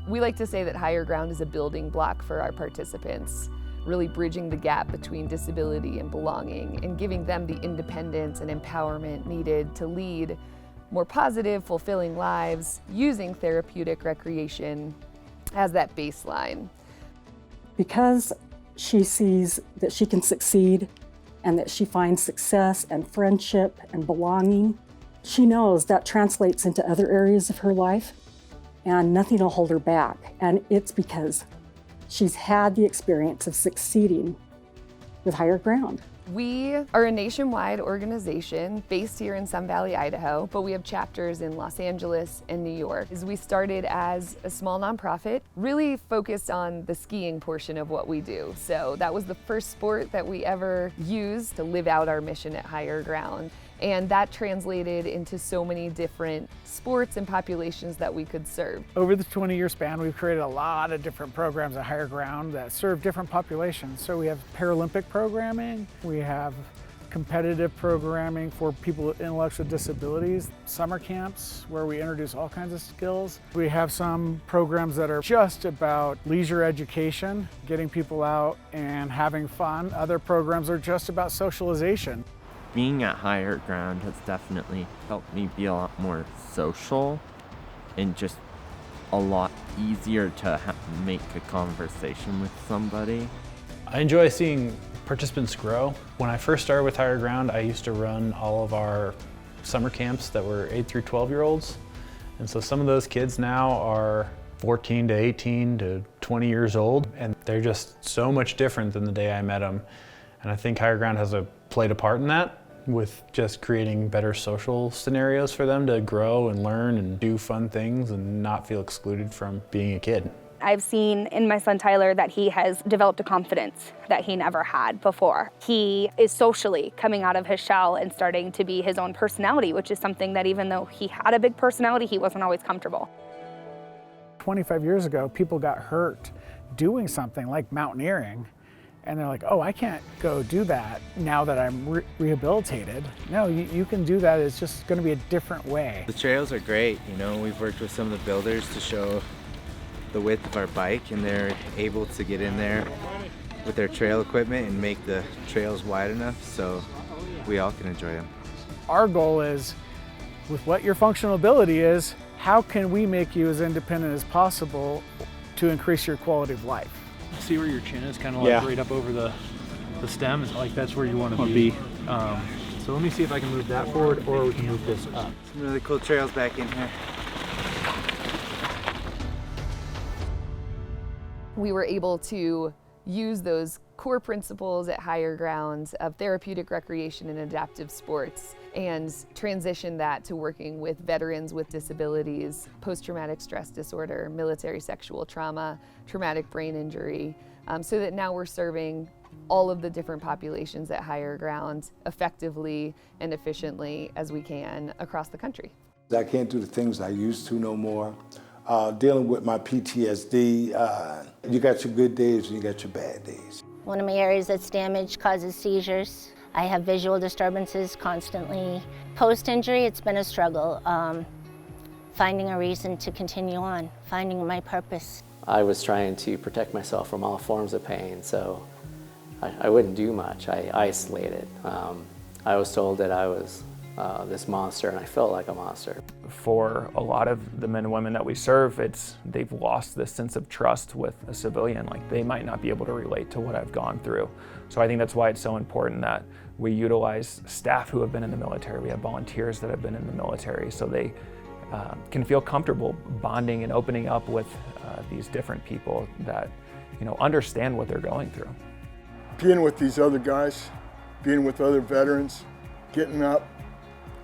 We like to say that Higher Ground is a building block for our participants, really bridging the gap between disability and belonging and giving them the independence and empowerment needed to lead more positive, fulfilling lives using therapeutic recreation as that baseline. Because she sees that she can succeed and that she finds success and friendship and belonging, she knows that translates into other areas of her life and nothing will hold her back. And it's because she's had the experience of succeeding with Higher Ground. We are a nationwide organization based here in Sun Valley, Idaho, but we have chapters in Los Angeles and New York. We started as a small nonprofit, really focused on the skiing portion of what we do. So that was the first sport that we ever used to live out our mission at Higher Ground. And that translated into so many different sports and populations that we could serve. Over the 20-year span, we've created a lot of different programs at Higher Ground that serve different populations. So we have Paralympic programming, we have competitive programming for people with intellectual disabilities, summer camps where we introduce all kinds of skills. We have some programs that are just about leisure education, getting people out and having fun. Other programs are just about socialization. Being at Higher Ground has definitely helped me be a lot more social and just a lot easier to make a conversation with somebody. I enjoy seeing participants grow. When I first started with Higher Ground, I used to run all of our summer camps that were 8 through 12-year-olds. And so some of those kids now are 14 to 18 to 20 years old, and they're just so much different than the day I met them. And I think Higher Ground has played a part in that, with just creating better social scenarios for them to grow and learn and do fun things and not feel excluded from being a kid. I've seen in my son Tyler that he has developed a confidence that he never had before. He is socially coming out of his shell and starting to be his own personality, which is something that even though he had a big personality, he wasn't always comfortable. 25 years ago, people got hurt doing something like mountaineering. And they're like, oh, I can't go do that now that I'm rehabilitated. No, you can do that. It's just going to be a different way. The trails are great. You know, we've worked with some of the builders to show the width of our bike, and they're able to get in there with their trail equipment and make the trails wide enough so we all can enjoy them. Our goal is, with what your functional ability is, how can we make you as independent as possible to increase your quality of life? See where your chin is, kind of like right up over the stem. It's like that's where you want to be. So let me see if I can move that forward, or we can move this up. Some really cool trails back in here. We were able to use those core principles at Higher Ground of therapeutic recreation and adaptive sports and transition that to working with veterans with disabilities, post-traumatic stress disorder, military sexual trauma, traumatic brain injury, so that now we're serving all of the different populations at Higher Ground effectively and efficiently as we can across the country. I can't do the things I used to no more. Dealing with my PTSD, you got your good days and you got your bad days. One of my areas that's damaged causes seizures. I have visual disturbances constantly. Post-injury, it's been a struggle. Finding a reason to continue on, finding my purpose. I was trying to protect myself from all forms of pain, so I wouldn't do much. I isolated. I was told that I was this monster, and I felt like a monster. For a lot of the men and women that we serve, they've lost this sense of trust with a civilian. Like, they might not be able to relate to what I've gone through. So I think that's why it's so important that we utilize staff who have been in the military. We have volunteers that have been in the military, so they can feel comfortable bonding and opening up with these different people that, understand what they're going through. Being with these other guys, being with other veterans, getting up,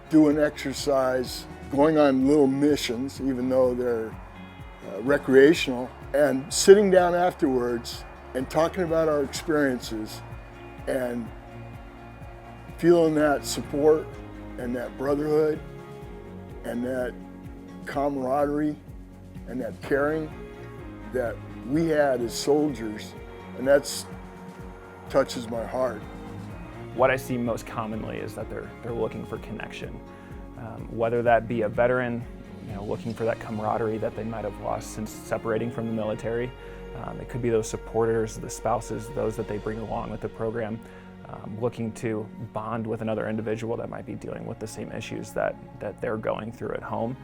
doing exercise, going on little missions, even though they're recreational, and sitting down afterwards and talking about our experiences and feeling that support and that brotherhood and that camaraderie and that caring that we had as soldiers, and that's touches my heart. What I see most commonly is that they're looking for connection, whether that be a veteran looking for that camaraderie that they might have lost since separating from the military. It could be those supporters, the spouses, those that they bring along with the program, looking to bond with another individual that might be dealing with the same issues that they're going through at home.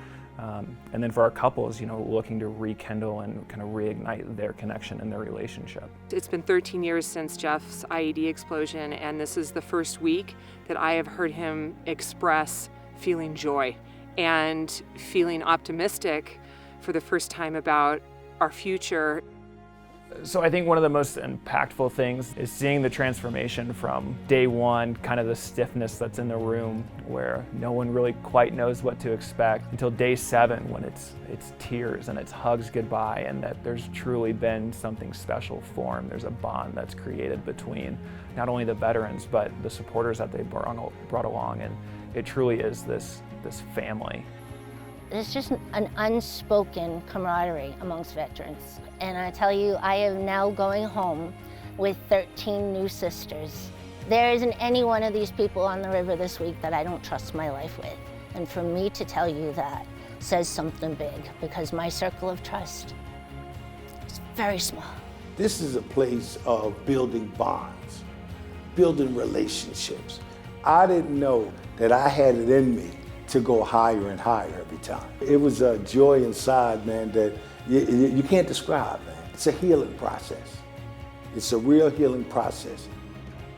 And then for our couples, looking to rekindle and kind of reignite their connection and their relationship. It's been 13 years since Jeff's IED explosion, and this is the first week that I have heard him express feeling joy and feeling optimistic for the first time about our future. So I think one of the most impactful things is seeing the transformation from day one, kind of the stiffness that's in the room where no one really quite knows what to expect, until day 7 when it's tears and it's hugs goodbye, and that there's truly been something special formed. There's a bond that's created between not only the veterans but the supporters that they brought along, and it truly is this family. There's just an unspoken camaraderie amongst veterans. And I tell you, I am now going home with 13 new sisters. There isn't any one of these people on the river this week that I don't trust my life with. And for me to tell you that says something big, because my circle of trust is very small. This is a place of building bonds, building relationships. I didn't know that I had it in me to go higher and higher every time. It was a joy inside, man, that you can't describe, man. It's a healing process. It's a real healing process.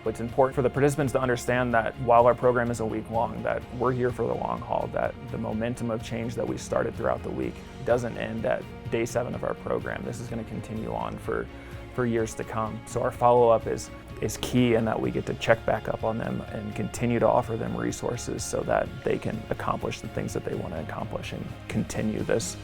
It's important for the participants to understand that while our program is a week long, that we're here for the long haul, that the momentum of change that we started throughout the week doesn't end at day 7 of our program. This is going to continue on for years to come. So our follow-up is key in that we get to check back up on them and continue to offer them resources so that they can accomplish the things that they want to accomplish and continue this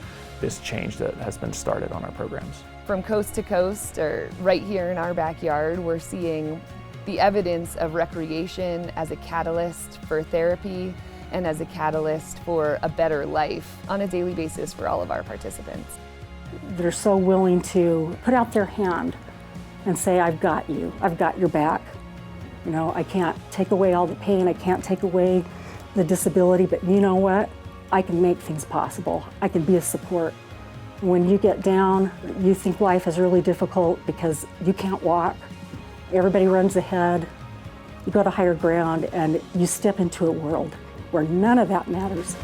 change that has been started on our programs. From coast to coast, or right here in our backyard, we're seeing the evidence of recreation as a catalyst for therapy and as a catalyst for a better life on a daily basis for all of our participants. They're so willing to put out their hand and say, I've got you, I've got your back. I can't take away all the pain, I can't take away the disability, but you know what? I can make things possible. I can be a support. When you get down, you think life is really difficult because you can't walk. Everybody runs ahead. You go to higher ground and you step into a world where none of that matters.